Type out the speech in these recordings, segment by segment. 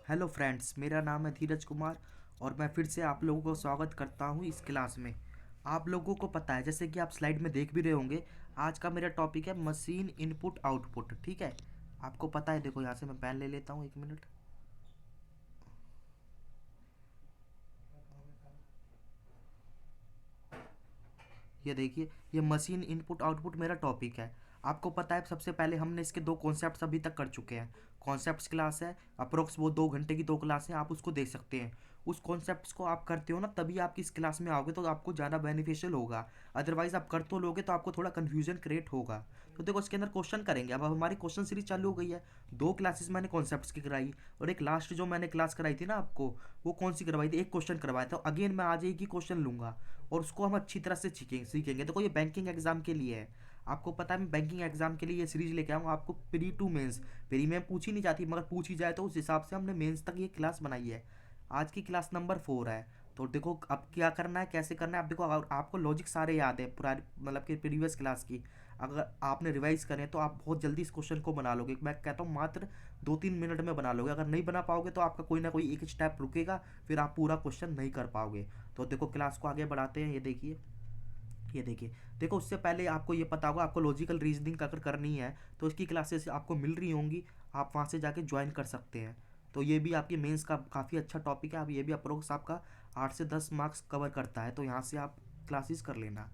Hello friends, मेरा नाम है धीरज कुमार और मैं फिर से आप लोगों को स्वागत करता हूं इस क्लास में। आप लोगों को पता है, जैसे कि आप स्लाइड में देख भी रहे होंगे, आज का मेरा टॉपिक है मशीन इनपुट आउटपुट। ठीक है, आपको पता है। देखो यहाँ से मैं पेन ले लेता हूँ, एक मिनट। ये देखिए, ये मशीन इनपुट आउटपुट मेरा टॉपिक है। आपको पता है, सबसे पहले हमने इसके दो कॉन्सेप्ट्स अभी तक कर चुके हैं। कॉन्सेप्ट्स क्लास है, अप्रोक्स वो 2 घंटे की दो क्लास है, आप उसको देख सकते हैं। उस कॉन्सेप्ट्स को आप करते हो ना, तभी आप इस क्लास में आओगे तो आपको ज़्यादा बेनिफिशियल होगा। अदरवाइज आप कर तो लोगे तो आपको थोड़ा कन्फ्यूजन क्रिएट होगा। तो देखो, इसके अंदर क्वेश्चन करेंगे। अब हमारी क्वेश्चन सीरीज चालू हो गई है। दो क्लासेस मैंने कॉन्सेप्ट्स की कराई, और एक लास्ट जो मैंने क्लास कराई थी ना आपको, वो कौन सी करवाई थी, एक क्वेश्चन करवाया था। अगेन मैं आज एक ही क्वेश्चन लूँगा और उसको हम अच्छी तरह से सीखेंगे। देखो, ये बैंकिंग एग्जाम के लिए है। आपको पता है, मैं बैंकिंग एग्जाम के लिए ये सीरीज लेके आऊँगा आपको। प्री टू मेंस, प्री में पूछी नहीं जाती, मगर पूछी जाए तो उस हिसाब से हमने मेंस तक ये क्लास बनाई है। आज की क्लास नंबर 4 है। तो देखो, अब क्या करना है, कैसे करना है। अब देखो, अगर आपको लॉजिक सारे याद है पुरानी, मतलब कि प्रीवियस क्लास की, अगर आपने रिवाइज करें तो आप बहुत जल्दी इस क्वेश्चन को बना लोगे। मैं कहता हूँ मात्र 2-3 मिनट में बना लोगे। अगर नहीं बना पाओगे तो आपका कोई ना कोई एक स्टेप रुकेगा, फिर आप पूरा क्वेश्चन नहीं कर पाओगे। तो देखो, क्लास को आगे बढ़ाते हैं। ये देखिए, देखो, उससे पहले आपको ये पता होगा, आपको लॉजिकल रीजनिंग अगर करनी है तो इसकी क्लासेस आपको मिल रही होंगी, आप वहाँ से जाके ज्वाइन कर सकते हैं। तो ये भी आपके मेंस का काफ़ी अच्छा टॉपिक है। अब ये भी अप्रोक्स आपका 8 से 10 मार्क्स कवर करता है, तो यहाँ से आप क्लासेस कर लेना।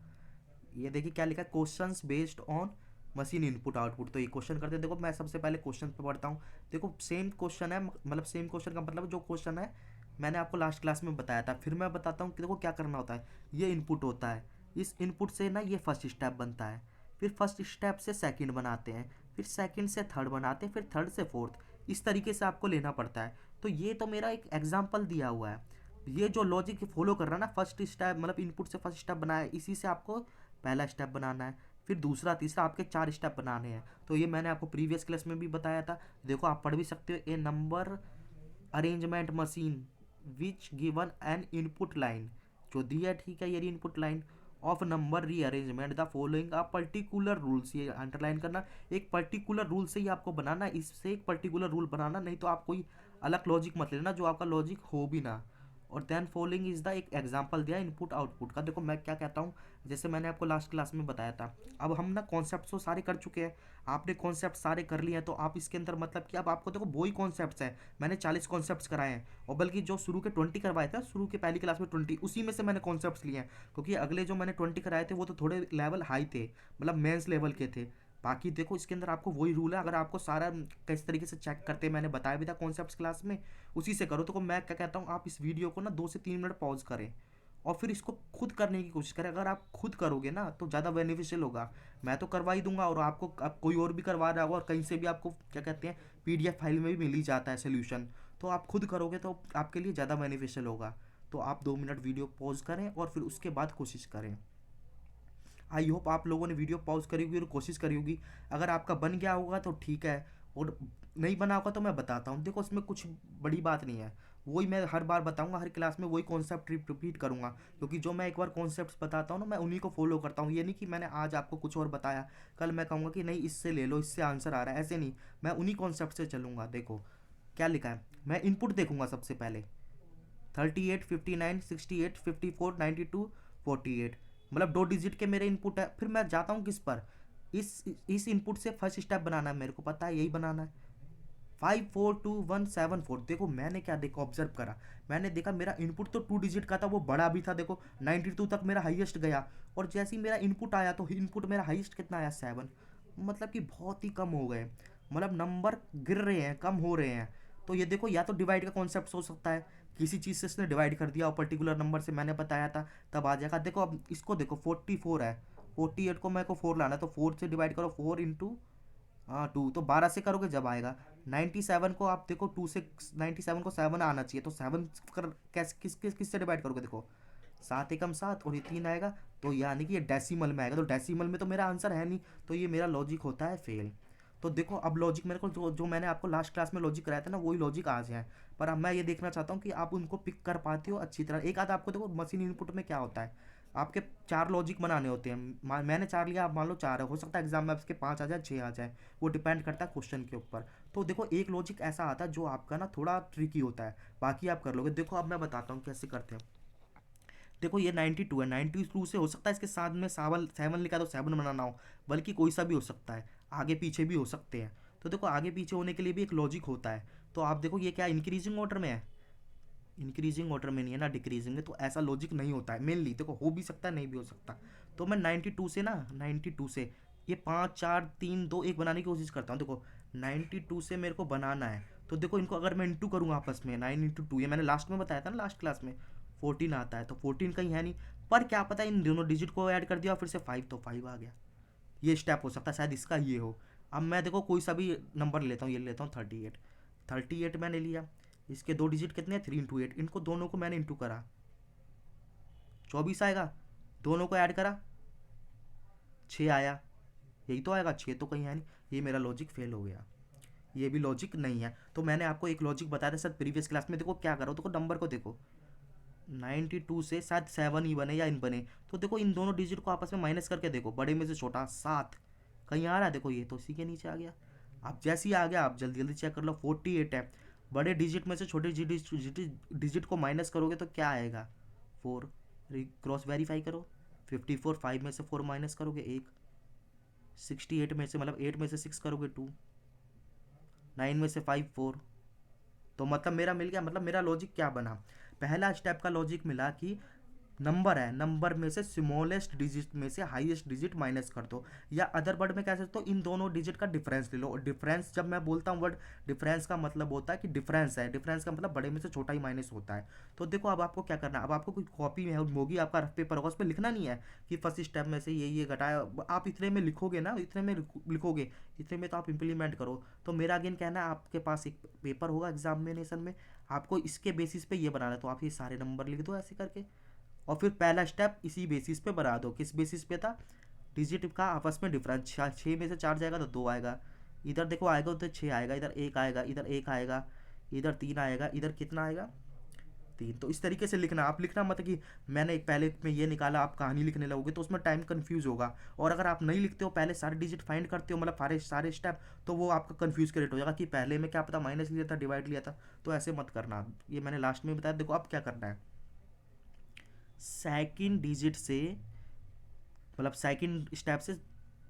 ये देखिए क्या लिखा है, questions based on machine input output. तो ये क्वेश्चन करते हैं। देखो, मैं सबसे पहले क्वेश्चन पे पढ़ता हूँ। देखो, सेम क्वेश्चन है, मतलब सेम क्वेश्चन का मतलब जो क्वेश्चन है मैंने आपको लास्ट क्लास में बताया था, फिर मैं बताता हूँ कि देखो क्या करना होता है। ये इनपुट होता है, इस इनपुट से ना ये फर्स्ट स्टेप बनता है, फिर फर्स्ट स्टेप से सेकंड बनाते हैं, फिर सेकंड से थर्ड बनाते हैं, फिर थर्ड से फोर्थ। इस तरीके से आपको लेना पड़ता है। तो ये तो मेरा एक एग्जाम्पल दिया हुआ है। ये जो लॉजिक फॉलो कर रहा है ना, फर्स्ट स्टेप मतलब इनपुट से फर्स्ट स्टेप बनाया है, इसी से आपको पहला स्टेप बनाना है, फिर दूसरा तीसरा आपके 4 स्टेप बनाने हैं। तो ये मैंने आपको प्रीवियस क्लास में भी बताया था। देखो, आप पढ़ भी सकते हो। A number arrangement machine which given an input line, जो दिया है, ठीक है, ये input line of number rearrangement the following a particular rules. ये अंडरलाइन करना, एक पर्टिकुलर रूल से ही आपको बनाना, इससे एक पर्टिकुलर रूल बनाना, नहीं तो आप कोई अलग लॉजिक मत लेना जो आपका लॉजिक हो भी ना। और देन फॉलोइंग इज द एक एग्जांपल दिया इनपुट आउटपुट का। देखो मैं क्या कहता हूँ, जैसे मैंने आपको लास्ट क्लास में बताया था। अब हम ना कॉन्सेप्ट तो सारे कर चुके हैं, आपने कॉन्सेप्ट सारे कर लिए हैं, तो आप इसके अंदर मतलब कि अब आपको देखो वही कॉन्सेप्ट्स हैं। मैंने 40 कॉन्सेप्ट्स कराए हैं, और बल्कि जो शुरू के 20 करवाए थे, शुरू के पहली क्लास में 20, उसी में से मैंने कॉन्सेप्ट्स लिए हैं। क्योंकि अगले जो मैंने 20 कराए थे वो तो थोड़े लेवल हाई थे, मतलब मेंस लेवल के थे। बाकी देखो, इसके अंदर आपको वही रूल है। अगर आपको सारा किस तरीके से चेक करते हैं, मैंने बताया भी था कॉन्सेप्ट्स क्लास में, उसी से करो। तो मैं क्या कहता हूँ, आप इस वीडियो को ना 2 से 3 मिनट पॉज करें और फिर इसको खुद करने की कोशिश करें। अगर आप खुद करोगे ना तो ज़्यादा बेनिफिशियल होगा। मैं तो करवा ही दूंगा, और आपको अब कोई और भी करवा रहा होगा, और कहीं से भी आपको क्या कहते हैं, पीडीएफ फाइल में भी मिल ही जाता है सोल्यूशन। तो आप खुद करोगे तो आपके लिए ज़्यादा बेनिफिशियल होगा। तो आप 2 मिनट वीडियो पॉज करें और फिर उसके बाद कोशिश करें। आई होप आप लोगों ने वीडियो पॉज करी होगी और कोशिश करी होगी। अगर आपका बन गया होगा तो ठीक है, और नहीं बना होगा तो मैं बताता हूँ। देखो, इसमें कुछ बड़ी बात नहीं है, वही मैं हर बार बताऊंगा, हर क्लास में वही कॉन्सेप्ट रिपीट करूंगा। क्योंकि जो मैं एक बार कॉन्सेप्ट्स बताता हूँ ना, मैं उन्हीं को फॉलो करता हूँ। ये नहीं कि मैंने आज आपको कुछ और बताया, कल मैं कहूँगा कि नहीं इससे ले लो, इससे आंसर आ रहा है, ऐसे नहीं। मैं उन्हीं कॉन्सेप्ट से चलूँगा। देखो क्या लिखा है, मैं इनपुट देखूंगा सबसे पहले। 38, 59, 68, 54, 92, 48, मतलब 2 डिजिट के मेरे इनपुट है। फिर मैं जाता हूँ किस पर, इस इनपुट से फर्स्ट स्टेप बनाना है, मेरे को पता है यही बनाना है। 542174। देखो मैंने क्या देखो ऑब्जर्व करा, मैंने देखा मेरा इनपुट तो 2 डिजिट का था, वो बड़ा भी था। देखो 92 तक मेरा हाईएस्ट गया, और जैसे ही मेरा इनपुट आया तो इनपुट मेरा हाईएस्ट कितना आया, 7। मतलब कि बहुत ही कम हो गए, मतलब नंबर गिर रहे हैं, कम हो रहे हैं। तो ये देखो, या तो डिवाइड का कॉन्सेप्ट हो सकता है, किसी चीज़ से इसने डिवाइड कर दिया और पर्टिकुलर नंबर से मैंने बताया था, तब आ जाएगा। देखो अब इसको देखो, 44 है, 48 को मेरे को 4 लाना है, तो 4 से डिवाइड करो, 4 इंटू, हाँ 2, तो 12 से करोगे जब आएगा। 97 को आप देखो, 2 से 97 को 7 आना चाहिए, तो 7 कर कैसे किस से डिवाइड करोगे। देखो 7 एकम 7, और ये 3 आएगा, तो यानी कि ये डेसिमल में आएगा। तो डेसिमल में तो मेरा आंसर है नहीं, तो ये मेरा लॉजिक होता है फेल। तो देखो, अब लॉजिक मेरे को जो मैंने आपको लास्ट क्लास में लॉजिक कराया था ना, वही लॉजिक आज है। पर अब मैं ये देखना चाहता हूँ कि आप उनको पिक कर पाते हो अच्छी तरह। एक आध आपको देखो मशीन इनपुट में क्या होता है, आपके 4 लॉजिक बनाने होते हैं। मैंने 4 लिया, आप मान लो 4 है, हो सकता है एग्जाम में आपके 5 आ जाए, 6 आ जाए, वो डिपेंड करता है क्वेश्चन के ऊपर। तो देखो एक लॉजिक ऐसा आता है जो आपका ना थोड़ा ट्रिकी होता है, बाकी आप कर लोगे। देखो अब मैं बताता हूँ कैसे करते हैं। देखो ये 92 है, 92 से हो सकता है इसके साथ में 7 लिखा तो 7 बनाना हो, बल्कि कोई सा भी हो सकता है, आगे पीछे भी हो सकते हैं। तो देखो आगे पीछे होने के लिए भी एक लॉजिक होता है। तो आप देखो ये क्या इंक्रीजिंग ऑर्डर में है, इंक्रीजिंग ऑर्डर में नहीं है ना डिक्रीजिंग में, तो ऐसा लॉजिक नहीं होता है मेनली। देखो हो भी सकता है नहीं भी हो सकता। तो मैं 92 से ना, 92 से ये 5 4 3 2 1 बनाने की कोशिश करता हूँ। देखो 92 से मेरे को बनाना है, तो देखो इनको अगर मैं इंटू करूँगा आपस में, 9 × 2, ये मैंने लास्ट में बताया था ना, लास्ट क्लास में 14 आता है, तो 14 कहीं है नहीं। पर क्या पता इन दोनों डिजिट को ऐड कर दिया और फिर से 5, तो 5 आ गया। ये स्टेप हो सकता है, शायद इसका ये हो। अब मैं देखो कोई सा भी नंबर लेता हूँ, ये लेता हूँ 38। 38 मैंने लिया, इसके 2 डिजिट कितने हैं, 3 × 8, इनको दोनों को मैंने इंटू करा, 24 आएगा। दोनों को ऐड करा, 6 आया। यही तो आएगा, 6 तो कहीं है नहीं। ये मेरा लॉजिक फेल हो गया, ये भी लॉजिक नहीं है। तो मैंने आपको एक लॉजिक बताया था सर प्रीवियस क्लास में। देखो क्या करो, देखो नंबर को देखो, 92 से शायद 7 ही बने या इन बने। तो देखो इन दोनों डिजिट को आपस में माइनस करके देखो, बड़े में से छोटा 7 कहीं आ रहा है, देखो ये तो इसी के नीचे आ गया। अब जैसे ही आ गया, आप जल्दी जल्दी चेक कर लो, 48 है। बड़े डिजिट में से छोटे डिजिट को माइनस करोगे तो क्या आएगा, 4। क्रॉस वेरीफाई करो, 54, 5 में से 4 माइनस करोगे 1, 68 में से मतलब 8 में से 6 करोगे 2, 9 में से 5 4। तो मतलब मेरा मिल गया, मतलब मेरा लॉजिक क्या बना, पहला स्टेप का लॉजिक मिला कि नंबर है, नंबर में से स्मॉलेस्ट डिजिट में से हाईएस्ट डिजिट माइनस कर दो, या अदर वर्ड में कह सकते हो इन दोनों डिजिट का डिफरेंस ले लो। और डिफरेंस जब मैं बोलता हूँ वर्ड डिफरेंस का मतलब होता है कि डिफरेंस है, डिफरेंस का मतलब बड़े में से छोटा ही माइनस होता है। तो देखो अब आपको क्या करना है, अब आपको कोई कॉपी में होगी, आपका रफ पेपर होगा, उस पर लिखना नहीं है कि फर्स्ट स्टेप में से ये घटाया। आप इतने में लिखोगे ना, इतने में लिखोगे, इतने में तो आप इंप्लीमेंट करो। तो मेरा अगेन कहना है, आपके पास एक पेपर होगा एग्जामिनेशन में, आपको इसके बेसिस पे ये बनाना है, तो आप ये सारे नंबर लिख दो ऐसे करके। और फिर पहला स्टेप इसी बेसिस पे बना दो। किस बेसिस पे था, डिजिट का आपस में डिफरेंस। 6 में से 4 जाएगा तो 2 आएगा, इधर देखो आएगा उधर 6 आएगा, इधर 1 आएगा, इधर 1 आएगा, इधर 3 आएगा, इधर कितना आएगा, 3। तो इस तरीके से लिखना। आप लिखना मत कि मैंने एक पहले में ये निकाला, आप कहानी लिखने लगोगे तो उसमें टाइम कंफ्यूज होगा। और अगर आप नहीं लिखते हो, पहले सारे डिजिट फाइंड करते हो, मतलब सारे स्टेप, तो वो आपका कंफ्यूज क्रिएट हो जाएगा कि पहले में क्या पता माइनस लिया था, डिवाइड लिया था। तो ऐसे मत करना, ये मैंने लास्ट में बताया। देखो अब क्या करना है, सेकंड डिजिट से, मतलब सेकंड स्टेप से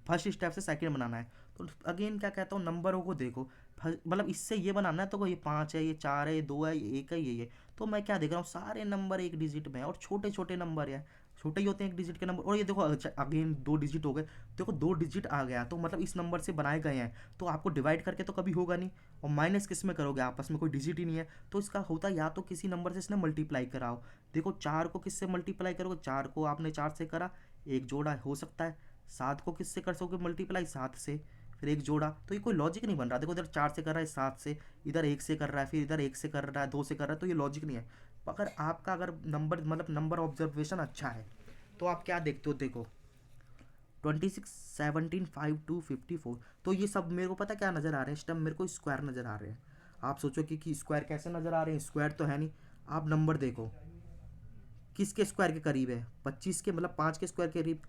फर्स्ट स्टेप से सेकंड बनाना है। तो अगेन क्या कहता हूँ, नंबरों को देखो, मतलब इससे ये बनाना है, तो ये 5 है, ये 4 है, ये 2 है, ये 1 है, ये। तो मैं क्या देख रहा हूँ, सारे नंबर एक डिजिट में है, और छोटे छोटे नंबर है, छोटे ही होते हैं एक डिजिट के नंबर। और ये देखो अगेन 2 डिजिट हो गए, देखो 2 डिजिट आ गया, तो मतलब इस नंबर से बनाए गए हैं, तो आपको डिवाइड करके तो कभी होगा नहीं। और माइनस किस में करोगे, आपस में कोई डिजिट ही नहीं है, तो इसका होता या तो किसी नंबर से इसने मल्टीप्लाई कराओ। देखो 4 को किससे मल्टीप्लाई करोगे, 4 को आपने 4 से करा, एक जोड़ा हो सकता है। 7 को किससे कर सकोगे मल्टीप्लाई, 7 से, फिर एक जोड़ा। तो ये कोई लॉजिक नहीं बन रहा। देखो इधर 4 से कर रहा है, 7 से, इधर 1 से कर रहा है, फिर इधर 1 से कर रहा है, 2 से कर रहा है, तो ये लॉजिक नहीं है। अगर आपका अगर नंबर मतलब नंबर ऑब्जर्वेशन अच्छा है, तो आप क्या देखते हो, देखो 26 17 5 2 54, तो ये सब मेरे को पता क्या नज़र आ रहे हैं इस टाइम, मेरे को स्क्वायर नज़र आ रहे हैं। आप सोचो कि स्क्वायर कैसे नज़र आ रहे हैं, स्क्वायर तो है नहीं। आप नंबर देखो किसके स्क्वायर के करीब है, 25 के, मतलब 5 के स्क्वायर के करीब,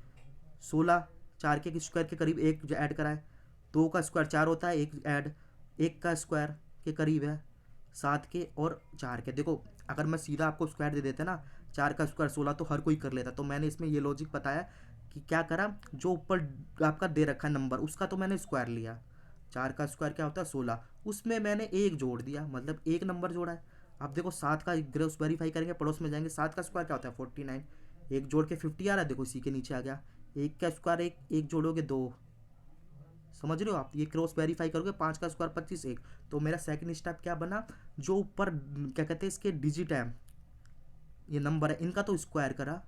16, 4 के स्क्वायर के करीब एक जो ऐड करा है, 2 का स्क्वायर 4 होता है, एक ऐड, 1 का स्क्वायर के करीब है, 7 के और 4 के। देखो अगर मैं सीधा आपको स्क्वायर दे देता ना, 4 का स्क्वायर 16, तो हर कोई कर लेता। तो मैंने इसमें ये लॉजिक बताया कि क्या करा, जो ऊपर आपका दे रखा है नंबर, उसका तो मैंने स्क्वायर लिया, 4 का स्क्वायर क्या होता है 16, उसमें मैंने एक जोड़ दिया, मतलब एक नंबर जोड़ा है। अब देखो 7 का ग्रेस वेरीफाई करेंगे, पड़ोस में जाएंगे, 7 का स्क्वायर क्या होता है 49, एक जोड़ के 50 आ रहा है, देखो इसी के नीचे आ गया। एक का स्क्वायर एक, एक जोड़ोगे 2, समझ रहे हो आप, ये क्रॉस वेरीफाई करोगे, 5 का स्क्वायर 25 1। तो मेरा सेकंड स्टेप क्या बना, जो ऊपर क्या कहते हैं इसके डिजिट है, ये नंबर है, इनका तो स्क्वायर करा,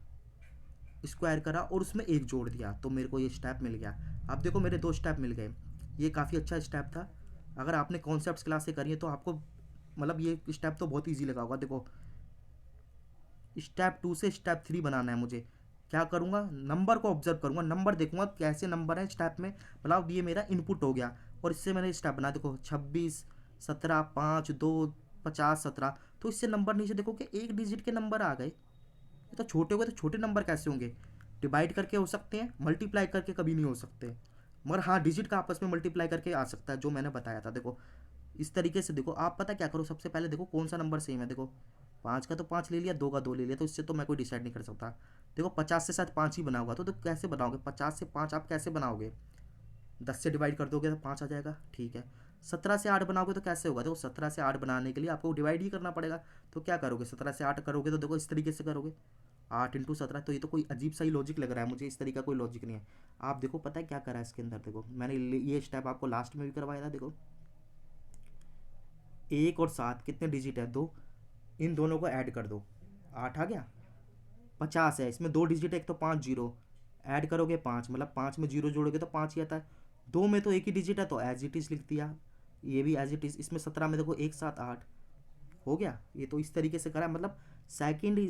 स्क्वायर करा और उसमें एक जोड़ दिया, तो मेरे को ये स्टेप मिल गया। अब देखो मेरे 2 स्टेप मिल गए, ये काफ़ी अच्छा स्टेप था। अगर आपने कॉन्सेप्ट क्लास से करी है तो आपको मतलब ये स्टेप तो बहुत ईजी लगा होगा। देखो स्टेप 2 से स्टेप 3 बनाना है मुझे, क्या करूँगा, नंबर को ऑब्जर्व करूँगा, नंबर देखूंगा कैसे नंबर है स्टेप में, मतलब ये मेरा इनपुट हो गया, और इससे मैंने स्टेप बना, देखो 26 17 5 2 50 17। तो इससे नंबर नीचे देखो कि एक डिजिट के नंबर आ गए, ये तो छोटे हो गए, तो छोटे नंबर कैसे होंगे? डिवाइड करके हो सकते हैं, मल्टीप्लाई करके कभी नहीं हो सकते। मगर हाँ, डिजिट का आपस में मल्टीप्लाई करके आ सकता है, जो मैंने बताया था। देखो इस तरीके से, देखो आप पता क्या करो, सबसे पहले देखो कौन सा नंबर सेम है। देखो 5 का तो 5 ले लिया, 2 का 2 ले लिया, तो इससे तो मैं कोई डिसाइड नहीं कर सकता। देखो 50 से शायद 5 ही बना होगा, तो कैसे बनाओगे? 50 से 5 आप कैसे बनाओगे? 10 से डिवाइड कर दोगे तो 5 आ जाएगा, ठीक है। 17 से 8 बनाओगे तो कैसे होगा? देखो 17 से 8 बनाने के लिए आपको डिवाइड ही करना पड़ेगा। तो क्या करोगे? 17 से 8 करोगे तो देखो इस तरीके से करोगे, 8 × 17। तो ये तो कोई अजीब सा ही लॉजिक लग रहा है मुझे, इस तरीका कोई लॉजिक नहीं है। आप देखो पता है क्या करा है इसके अंदर? देखो मैंने ये स्टेप आपको लास्ट में भी करवाया था। देखो 1 और 7 कितने डिजिट है? 2। इन दोनों को ऐड कर दो, 8 आ गया। 50 है, इसमें 2 डिजिट है, एक तो 5 जीरो, ऐड करोगे 5, मतलब 5 में जीरो जोड़ोगे तो 5 ही आता है। 2 में तो एक ही डिजिट है, तो एज इट इज़ लिख दिया, ये भी एज इट इज़। इसमें 17 में देखो 1 7 8 हो गया। ये तो इस तरीके से करा है, मतलब सेकंड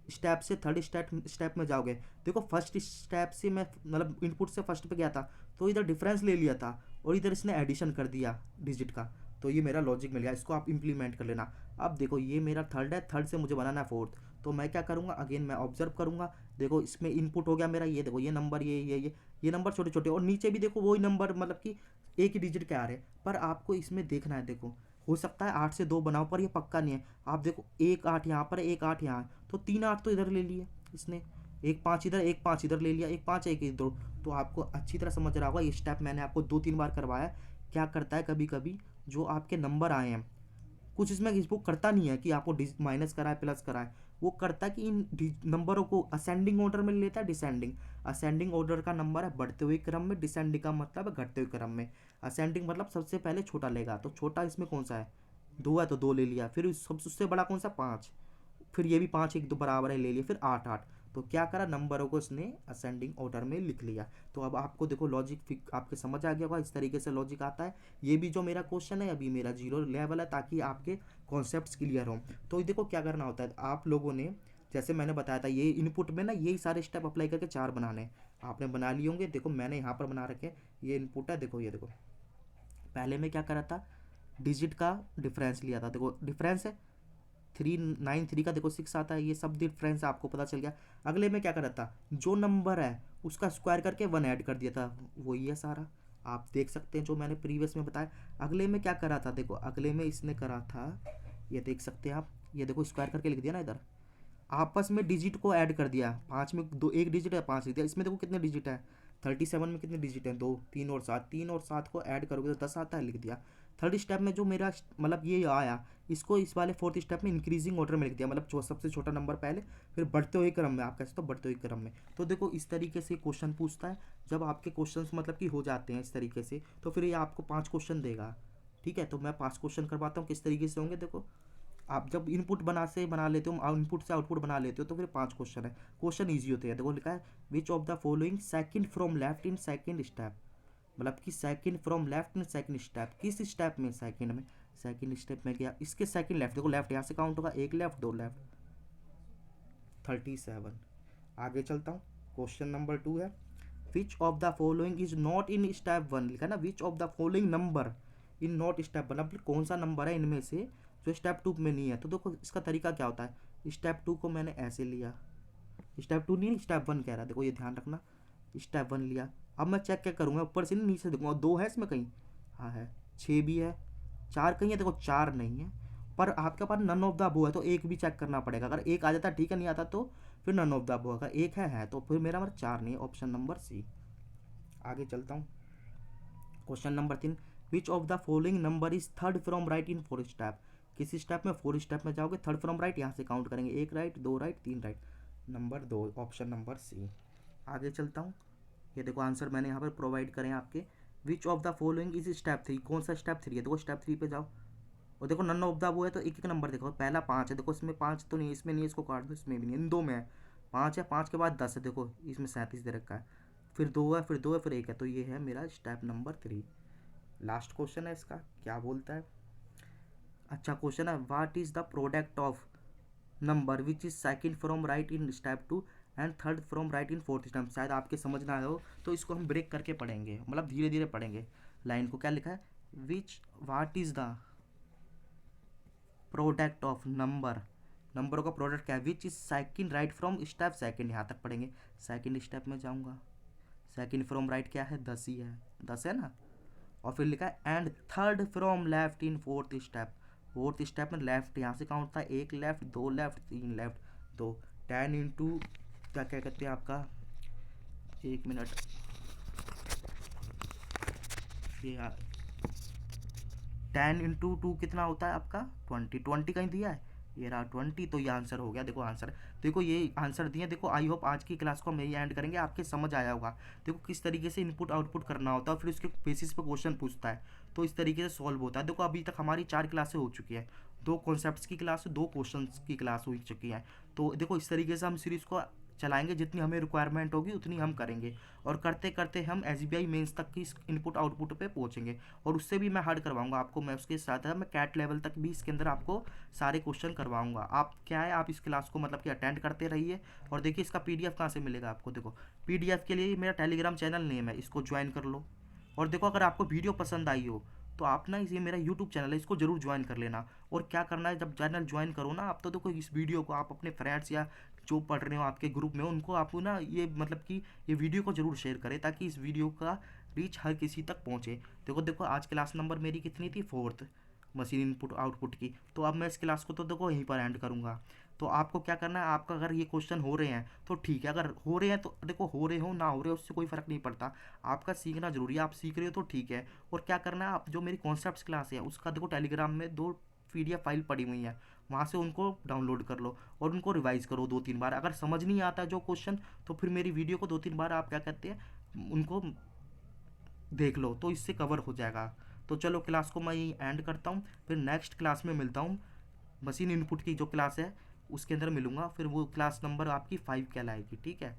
स्टेप से थर्ड स्टेप में जाओगे। देखो फर्स्ट स्टेप से मैं मतलब इनपुट से फर्स्ट पे गया था, तो इधर डिफरेंस ले लिया था और इधर इसने एडिशन कर दिया डिजिट का। तो ये मेरा लॉजिक मिल गया, इसको आप इंप्लीमेंट कर लेना। अब देखो ये मेरा थर्ड है, थर्ड से मुझे बनाना है फोर्थ। तो मैं क्या करूँगा, अगेन मैं ऑब्जर्व करूँगा। देखो इसमें इनपुट हो गया मेरा, ये देखो ये नंबर, ये नंबर छोटे छोटे, और नीचे भी देखो वही नंबर, मतलब कि एक ही डिजिट के आ रहे हैं। पर आपको इसमें देखना है, देखो हो सकता है 8 से 2 बनाओ, पर ये पक्का नहीं है। आप देखो एक 8 यहाँ पर है, एक 8 यहाँ है, तो 3 8 तो इधर ले लिए इसने, एक 5 इधर, एक 5 इधर ले लिया, एक 5 एक इधर। तो आपको अच्छी तरह समझ रहा होगा, ये स्टेप मैंने आपको 2 3 बार करवाया। क्या करता है कभी कभी, जो आपके नंबर आए हैं, कुछ इसमें वो करता नहीं है कि आपको माइनस कराए प्लस कराए, वो करता है कि इन नंबरों को असेंडिंग ऑर्डर में लेता है, डिसेंडिंग। असेंडिंग ऑर्डर का नंबर है बढ़ते हुए क्रम में, डिसेंडिंग का मतलब है घटते हुए क्रम में। असेंडिंग मतलब सबसे पहले छोटा लेगा, तो छोटा इसमें कौन सा है? 2 है, तो 2 ले लिया। फिर सबसे बड़ा कौन सा? 5। फिर ये भी 5 एक दो बराबर है, ले लिया। फिर 8 8। तो क्या करा, नंबरों को इसने असेंडिंग ऑर्डर में लिख लिया। तो अब आपको देखो लॉजिक आपके समझ आ गया होगा, इस तरीके से लॉजिक आता है। ये भी जो मेरा क्वेश्चन है अभी मेरा 0 लेवल है, ताकि आपके कॉन्सेप्ट्स क्लियर हों। तो देखो क्या करना होता है आप लोगों ने, जैसे मैंने बताया था, ये इनपुट में ना यही सारे स्टेप अप्लाई करके 4 बनाने हैं। आपने बना लिए होंगे, देखो मैंने यहाँ पर बना रखे हैं। ये इनपुट है, देखो ये देखो। पहले मैं क्या करा था, डिजिट का डिफरेंस लिया था। देखो डिफरेंस है 393 का, देखो 6 आता है, ये सब डिफरेंस आपको पता चल गया। अगले में क्या करा था, जो नंबर है उसका स्क्वायर करके 1 ऐड कर दिया था, वही है सारा। आप देख सकते हैं जो मैंने प्रीवियस में बताया। अगले में क्या करा था, देखो अगले में इसने करा था, ये देख सकते हैं आप, ये देखो स्क्वायर करके लिख दिया ना इधर, आपस में डिजिट को ऐड कर दिया। 5 में दो एक डिजिट है, 5 लिख दिया। इसमें देखो कितने डिजिट है, 37 में कितने डिजिट हैं? 2 3 और 7, 3 और 7 को ऐड करोगे तो 10 आता है, लिख दिया। थर्ड स्टेप में जो मेरा मतलब ये आया, इसको इस वाले फोर्थ स्टेप में इंक्रीजिंग ऑर्डर में लिख दिया, मतलब सबसे छोटा नंबर पहले, फिर बढ़ते हुए क्रम में। आप कैसे, तो बढ़ते हुए क्रम में। तो देखो इस तरीके से क्वेश्चन पूछता है। जब आपके क्वेश्चन मतलब कि हो जाते हैं इस तरीके से, तो फिर ये आपको 5 क्वेश्चन देगा। ठीक है, तो मैं 5 क्वेश्चन करवाता हूँ, किस तरीके से होंगे देखो। आप जब इनपुट बना लेते हो, इनपुट से आउटपुट बना लेते हो, तो फिर 5 क्वेश्चन है। क्वेश्चन ईजी होते हैं। देखो लिखा है, which of the following second from left in second step, मतलब कि second from left in second step, किस स्टेप में? सेकंड में। सेकंड स्टेप में गया, इसके सेकंड लेफ्ट, देखो लेफ्ट यहाँ से काउंट होगा, एक लेफ्ट 2 लेफ्ट, 37। आगे चलता हूँ, क्वेश्चन नंबर 2 है, which of the following is not in step 1, लिखा ना, which of the following number in not step 1, मतलब कौन सा नंबर है इनमें से जो स्टेप 2 में नहीं है। तो देखो इसका तरीका क्या होता है, स्टेप 2 को मैंने ऐसे लिया, स्टेप 2 नहीं, स्टेप 1 कह रहा है, देखो ये ध्यान रखना, स्टेप 1 लिया। अब मैं चेक क्या करूँगा, ऊपर से नहीं नीचे देखूंगा, 2 है इसमें कहीं, हाँ है, 6 भी है, 4 कहीं है, देखो 4 नहीं है। पर आपके पास नन ऑफ द अबव है, तो एक भी चेक करना पड़ेगा। अगर एक आ जाता है ठीक है, नहीं आता तो फिर नन ऑफ द अबव। अगर एक है तो फिर मेरा मतलब 4 नहीं है, ऑप्शन नंबर सी। आगे चलता हूँ, question number 3, which of the following number is third from right in 4 step, किस स्टेप में? 4 स्टेप में जाओगे, थर्ड फ्रॉम राइट, यहाँ से काउंट करेंगे, 1 right 2 right 3 right, number 2, option number C. आगे चलता हूँ, ये देखो आंसर मैंने यहाँ पर प्रोवाइड करें आपके। Which of the following is step 3, कौन सा स्टेप 3 है? देखो स्टेप 3 पे जाओ, और देखो नन ऑफ द वो है, तो एक एक नंबर देखो, पहला 5 है, देखो इसमें 5 तो नहीं है, इसमें नहीं है, इसको काट दो, इसमें भी नहीं है, इन दो में है। 5 है, 5 के बाद 10 है, देखो इसमें 37 दे रखा है, फिर 2 है, फिर 2 है, फिर 1 है, तो ये है मेरा स्टेप नंबर 3। लास्ट क्वेश्चन है इसका, क्या बोलता है? अच्छा क्वेश्चन है, what is the product of number which is second from right in step 2 and third from right in fourth step. शायद आपके समझ ना आए हो, तो इसको हम ब्रेक करके पढ़ेंगे, मतलब धीरे धीरे पढ़ेंगे लाइन को। क्या लिखा है, विच what is the product of number नंबरों का प्रोडक्ट क्या है, which is second right from step second, यहाँ तक पढ़ेंगे। सेकंड स्टेप में जाऊँगा, सेकंड फ्रॉम राइट क्या है, 10 ही है, 10 है ना। और फिर लिखा है and third from left in fourth step, fourth step में लेफ्ट यहाँ से काउंट होता है, एक लेफ्ट, दो लेफ्ट, तीन लेफ्ट, तो 10 इंटू क्या क्या कहते हैं आपका, एक मिनट, ये 10 इंटू 2 कितना होता है आपका, 20, 20 कहीं दिया है, ये रहा 20, तो ये आंसर हो गया। देखो आंसर, देखो ये आंसर दिए। देखो आई होप आज की क्लास को हम यही एंड करेंगे, आपके समझ आया होगा। देखो किस तरीके से इनपुट आउटपुट करना होता है, फिर उसके बेसिस पे क्वेश्चन पूछता है, तो इस तरीके से सॉल्व होता है। देखो अभी तक हमारी 4 क्लासें हो चुकी हैं, 2 कॉन्सेप्ट्स की क्लास, 2 क्वेश्चंस की क्लास हो चुकी है। तो देखो इस तरीके से हम सीरीज़ को चलाएंगे, जितनी हमें रिक्वायरमेंट होगी उतनी हम करेंगे, और करते करते हम एसबीआई मेंस तक की इनपुट आउटपुट पे पहुंचेंगे। और उससे भी मैं हार्ड करवाऊंगा आपको, मैं उसके साथ मैं कैट लेवल तक भी इसके अंदर आपको सारे क्वेश्चन करवाऊंगा। आप क्या है, आप इस क्लास को मतलब कि अटेंड करते रहिए। और देखिए इसका पीडीएफ कहाँ से मिलेगा आपको, देखो पीडीएफ के लिए मेरा टेलीग्राम चैनल नेम है, इसको ज्वाइन कर लो। और देखो अगर आपको वीडियो पसंद आई हो तो आप ना, ये मेरा यूट्यूब चैनल है, इसको जरूर ज्वाइन कर लेना। और क्या करना है, जब चैनल ज्वाइन करो ना आप, तो देखो इस वीडियो को आप अपने फ्रेंड्स या जो पढ़ रहे हो आपके ग्रुप में, उनको आप ना ये मतलब कि ये वीडियो को जरूर शेयर करें, ताकि इस वीडियो का रीच हर किसी तक पहुंचे। देखो देखो आज क्लास नंबर मेरी कितनी थी, 4th मशीन इनपुट आउटपुट की। तो अब मैं इस क्लास को तो देखो यहीं पर एंड करूँगा। तो आपको क्या करना है, आपका अगर ये क्वेश्चन हो रहे हैं तो ठीक है, अगर हो रहे हैं तो देखो, हो रहे हो ना हो रहे हो उससे कोई फ़र्क नहीं पड़ता, आपका सीखना जरूरी है। आप सीख रहे हो तो ठीक है। और क्या करना है, आप जो मेरी कॉन्सेप्ट्स क्लास है उसका देखो टेलीग्राम में 2 पीडीएफ फाइल पड़ी हुई हैं, वहाँ से उनको डाउनलोड कर लो और उनको रिवाइज करो 2-3 बार। अगर समझ नहीं आता जो क्वेश्चन, तो फिर मेरी वीडियो को 2-3 बार आप क्या कहते हैं उनको देख लो, तो इससे कवर हो जाएगा। तो चलो क्लास को मैं यही एंड करता हूँ, फिर नेक्स्ट क्लास में मिलता हूँ। मशीन इनपुट की जो क्लास है उसके अंदर मिलूँगा, फिर वो क्लास नंबर आपकी 5 कहलाएगी, ठीक है।